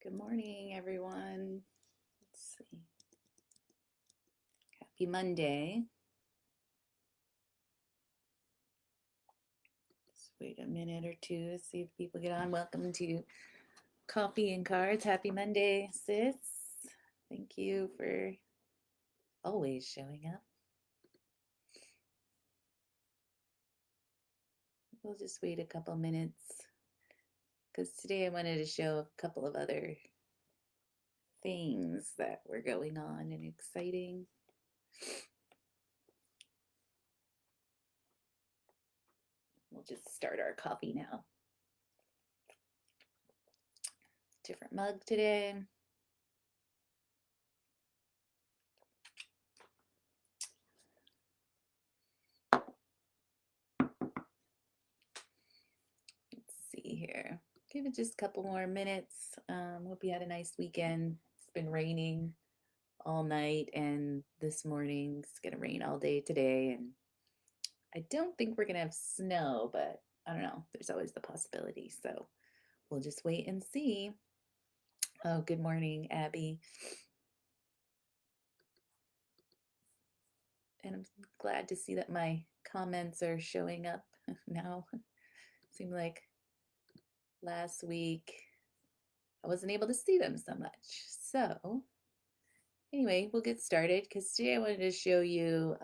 Good morning, everyone. Let's see. Happy Monday. Just wait a minute or two to see if people get on. Welcome to Coffee and Cards. Happy Monday, sis. Thank you for always showing up. We'll just wait a couple minutes because today I wanted to show a couple of other things that were going on and exciting. We'll just start our coffee now. Different mug today. Let's see here. Give it just a couple more minutes. Hope you had a nice weekend. It's been raining all night, and this morning it's gonna rain all day today. And I don't think we're gonna have snow, but I don't know. There's always the possibility. So we'll just wait and see. Oh, good morning, Abby. And I'm glad to see that my comments are showing up now. Seemed like last week I wasn't able to see them so much. So anyway, we'll get started because today I wanted to show you,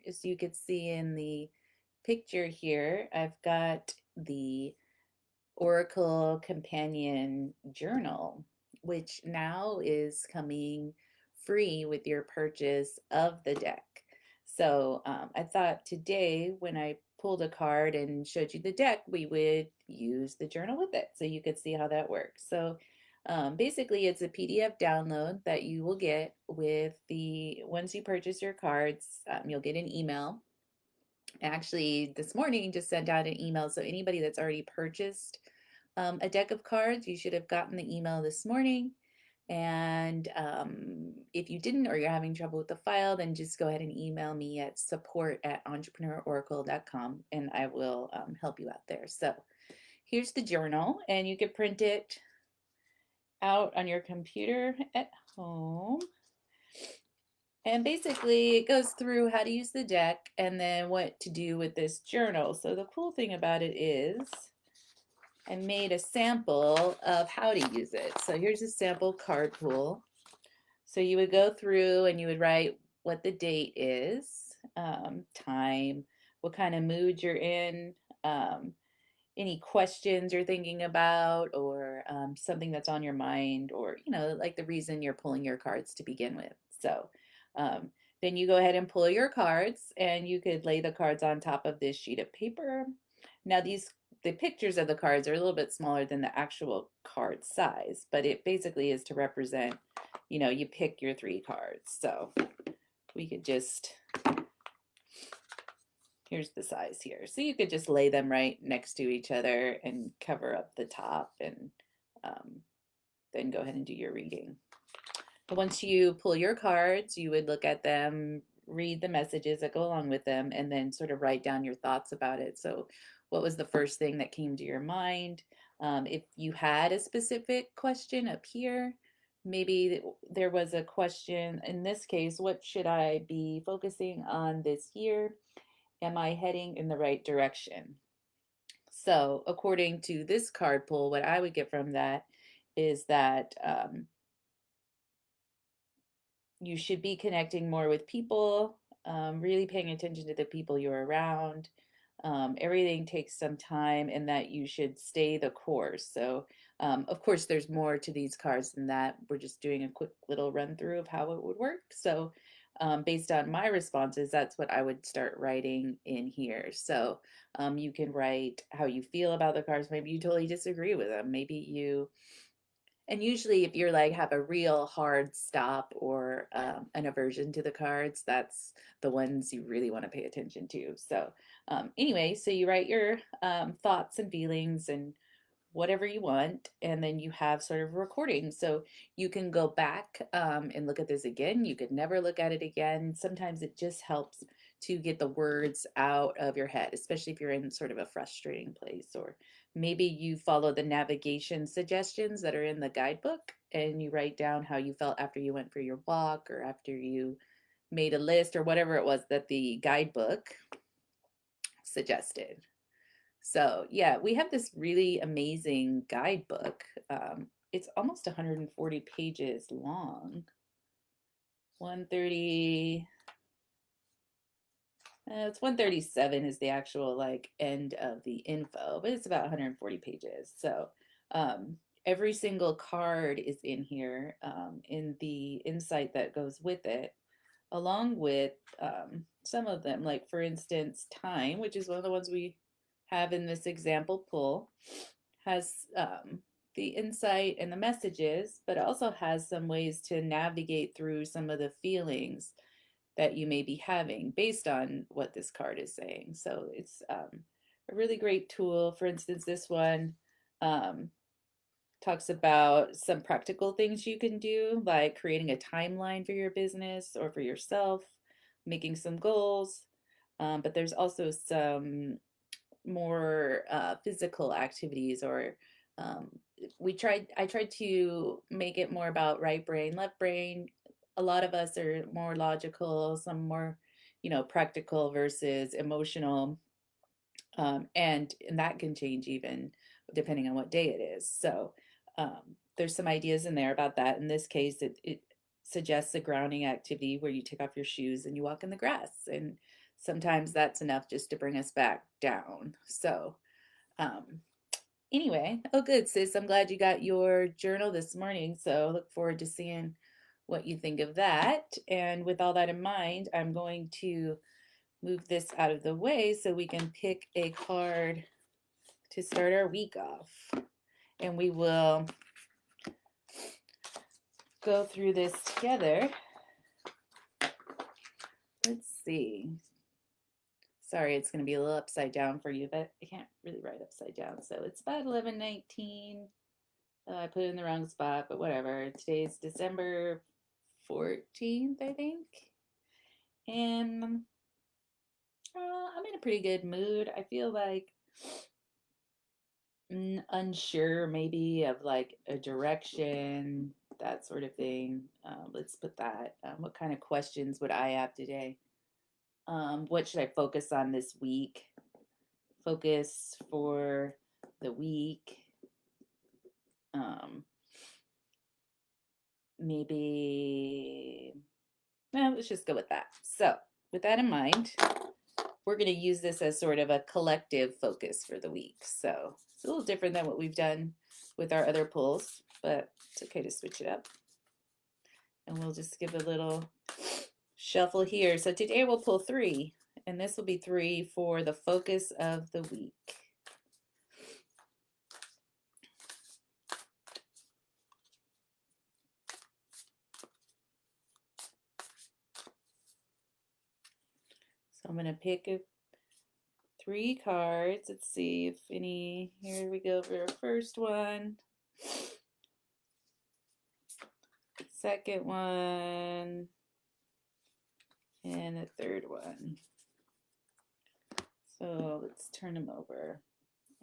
as you could see in the picture here, I've got the Oracle Companion Journal, which now is coming free with your purchase of the deck. So I thought today when I pulled a card and showed you the deck, we would use the journal with it so you could see how that works. So basically it's a PDF download that you will get with once you purchase your cards, you'll get an email. Actually, this morning just sent out an email. So anybody that's already purchased a deck of cards, you should have gotten the email this morning. And if you didn't or you're having trouble with the file, then just go ahead and email me at support@entrepreneurauracle.com and I will help you out there. So here's the journal, and you can print it out on your computer at home. And basically it goes through how to use the deck and then what to do with this journal. So the cool thing about it is I made a sample of how to use it. So here's a sample card pool. So you would go through and you would write what the date is, time, what kind of mood you're in, any questions you're thinking about, or something that's on your mind, or like the reason you're pulling your cards to begin with. So then you go ahead and pull your cards, and you could lay the cards on top of this sheet of paper. Now the pictures of the cards are a little bit smaller than the actual card size, but it basically is to represent, you pick your 3 cards. So we could just, here's the size here. So you could just lay them right next to each other and cover up the top, and then go ahead and do your reading. But once you pull your cards, you would look at them, read the messages that go along with them, and then sort of write down your thoughts about it. So what was the first thing that came to your mind? If you had a specific question up here, maybe there was a question, in this case, what should I be focusing on this year? Am I heading in the right direction? So according to this card pull, what I would get from that is that you should be connecting more with people, really paying attention to the people you're around. Everything takes some time, and that you should stay the course. So of course there's more to these cards than that. We're just doing a quick little run through of how it would work. So based on my responses, that's what I would start writing in here. So you can write how you feel about the cards. Maybe you totally disagree with them. Maybe you, and usually if you're like have a real hard stop or an aversion to the cards, that's the ones you really want to pay attention to. So anyway, so you write your thoughts and feelings and whatever you want, and then you have sort of a recording. So you can go back and look at this again. You could never look at it again. Sometimes it just helps to get the words out of your head, especially if you're in sort of a frustrating place or maybe you follow the navigation suggestions that are in the guidebook and you write down how you felt after you went for your walk or after you made a list or whatever it was that the guidebook suggested. So, yeah, we have this really amazing guidebook. It's almost 140 pages long. 130, it's 137 is the actual like end of the info, but it's about 140 pages. So, every single card is in here in the insight that goes with it, along with some of them, like for instance, time, which is one of the ones we have in this example pull, has the insight and the messages, but also has some ways to navigate through some of the feelings that you may be having based on what this card is saying. So it's a really great tool. For instance, this one um, talks about some practical things you can do, like creating a timeline for your business or for yourself, making some goals. But there's also some more physical activities or um, I tried to make it more about right brain, left brain. A lot of us are more logical, some more, practical versus emotional. And that can change even depending on what day it is. So there's some ideas in there about that. In this case, it suggests a grounding activity where you take off your shoes and you walk in the grass. And sometimes that's enough just to bring us back down. So um, anyway, oh, good, sis. I'm glad you got your journal this morning. So look forward to seeing what you think of that. And with all that in mind, I'm going to move this out of the way so we can pick a card to start our week off. And we will go through this together. Let's see. Sorry, it's going to be a little upside down for you, but I can't really write upside down. So it's about 11:19. I put it in the wrong spot, but whatever. Today's December 14th, I think. And I'm in a pretty good mood. I feel like unsure maybe of like a direction, that sort of thing. Let's put that. What kind of questions would I have today? What should I focus on this week? Focus for the week. Maybe, let's just go with that. So, with that in mind, we're going to use this as sort of a collective focus for the week. So, it's a little different than what we've done with our other pulls, but it's okay to switch it up. And we'll just give a little shuffle here. So, today we'll pull 3, and this will be 3 for the focus of the week. So I'm going to pick 3 cards. Let's see if any, here we go for our first one. Second one. And a third one. So let's turn them over.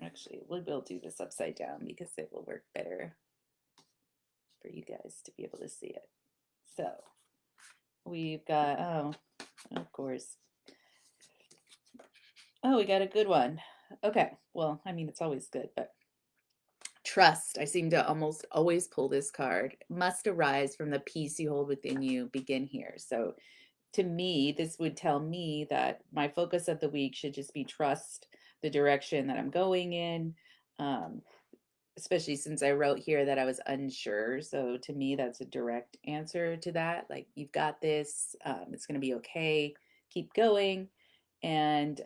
Actually, we'll do this upside down because it will work better for you guys to be able to see it. So we've got, oh, of course. Oh, we got a good one. Okay, well, I mean, it's always good, but trust. I seem to almost always pull this card. Must arise from the peace you hold within you. Begin here. So to me, this would tell me that my focus of the week should just be trust the direction that I'm going in. Especially since I wrote here that I was unsure. So to me, that's a direct answer to that. Like, you've got this. It's going to be okay. Keep going. And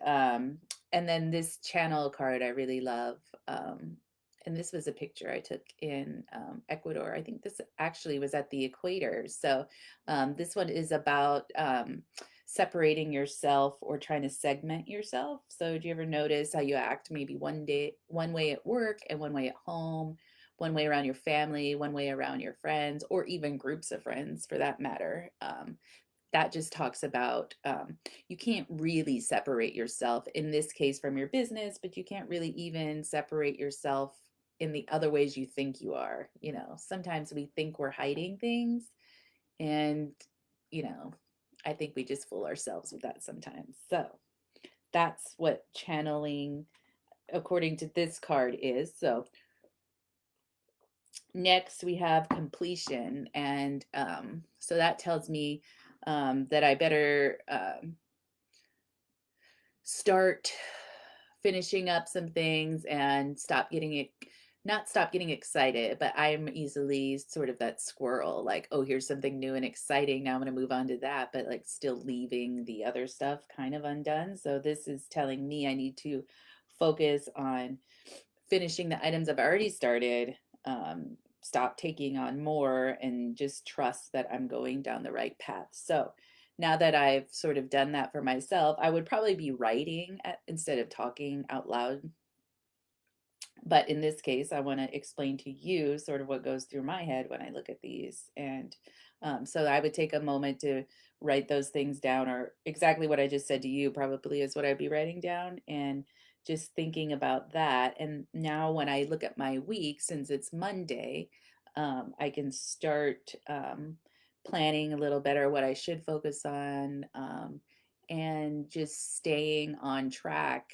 then this channel card I really love. And this was a picture I took in Ecuador. I think this actually was at the equator. So this one is about separating yourself or trying to segment yourself. So do you ever notice how you act maybe one way at work and one way at home, one way around your family, one way around your friends, or even groups of friends for that matter? that just talks about you can't really separate yourself in this case from your business, but you can't really even separate yourself in the other ways you think you are. You know, sometimes we think we're hiding things, and, you know, I think we just fool ourselves with that sometimes. So that's what channeling, according to this card, is. So next we have completion, and so that tells me that I better start finishing up some things and stop getting it, not stop getting excited, but I'm easily sort of that squirrel, like, oh, here's something new and exciting, now I'm going to move on to that, but like still leaving the other stuff kind of undone. So this is telling me I need to focus on finishing the items I've already started, stop taking on more, and just trust that I'm going down the right path. So now that I've sort of done that for myself, I would probably be writing instead of talking out loud. But in this case, I want to explain to you sort of what goes through my head when I look at these. And so I would take a moment to write those things down, or exactly what I just said to you probably is what I'd be writing down, and just thinking about that. And now when I look at my week, since it's Monday, I can start planning a little better what I should focus on, and just staying on track.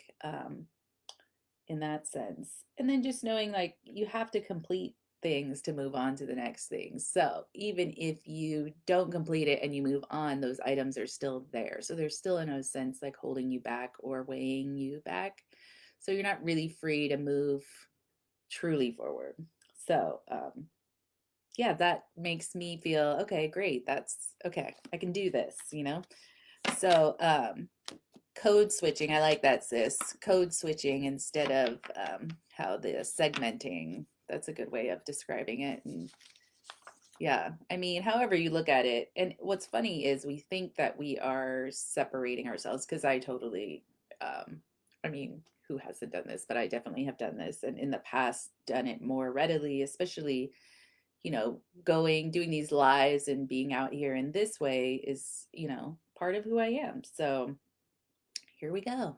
In that sense. And then just knowing like you have to complete things to move on to the next thing. So even if you don't complete it and you move on, those items are still there. So they're still in a sense like holding you back or weighing you back. So you're not really free to move truly forward. So yeah, that makes me feel okay, great. That's okay. I can do this, you know? So code switching. I like that, sis. Code switching instead of how the segmenting. That's a good way of describing it. And yeah, I mean, however you look at it. And what's funny is we think that we are separating ourselves, because I totally, I mean, who hasn't done this? But I definitely have done this, and in the past done it more readily, especially, you know, doing these lives and being out here in this way is, you know, part of who I am. So here we go.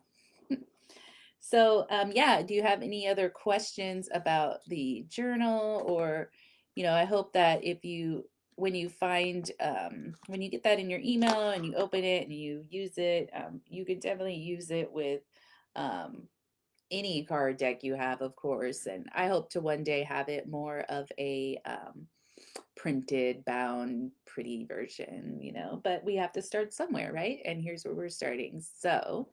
So, yeah, do you have any other questions about the journal? Or, you know, I hope that if you, when you find, when you get that in your email and you open it and you use it, you can definitely use it with um, any card deck you have, of course. And I hope to one day have it more of a printed, bound, pretty version, you know, but we have to start somewhere, right? And here's where we're starting. So,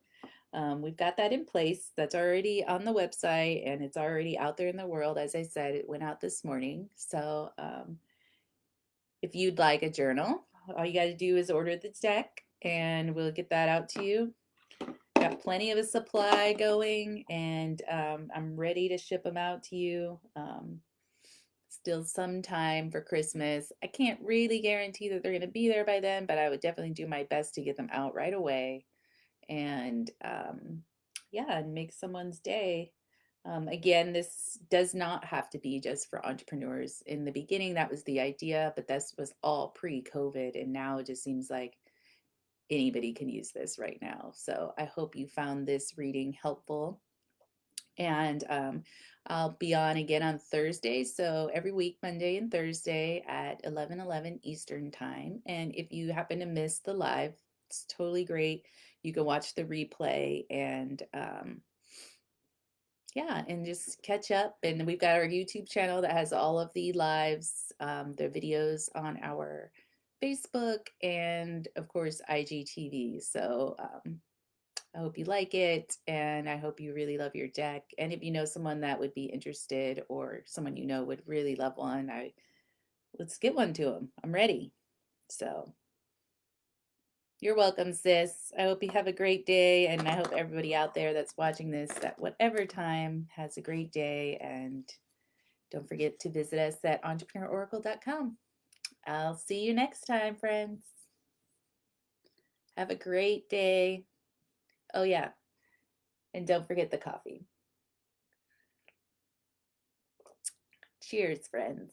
we've got that in place. That's already on the website and it's already out there in the world. As I said, it went out this morning. So if you'd like a journal, all you got to do is order the deck and we'll get that out to you. Got plenty of a supply going, and I'm ready to ship them out to you. Still some time for Christmas. I can't really guarantee that they're going to be there by then, but I would definitely do my best to get them out right away. And yeah, and make someone's day. Again, this does not have to be just for entrepreneurs. In the beginning, that was the idea, but this was all pre-COVID, and now it just seems like anybody can use this right now. So I hope you found this reading helpful. And I'll be on again on Thursday. So every week, Monday and Thursday at 11:11 Eastern Time. And if you happen to miss the live, it's totally great. You can watch the replay and yeah, and just catch up. And we've got our YouTube channel that has all of the lives, the videos on our Facebook, and of course IGTV. So I hope you like it, and I hope you really love your deck. And if you know someone that would be interested, or someone you know would really love one, let's get one to them. I'm ready. So you're welcome, sis. I hope you have a great day, and I hope everybody out there that's watching this at whatever time has a great day. And don't forget to visit us at entrepreneuraoracle.com. I'll see you next time, friends. Have a great day. Oh, yeah. And don't forget the coffee. Cheers, friends.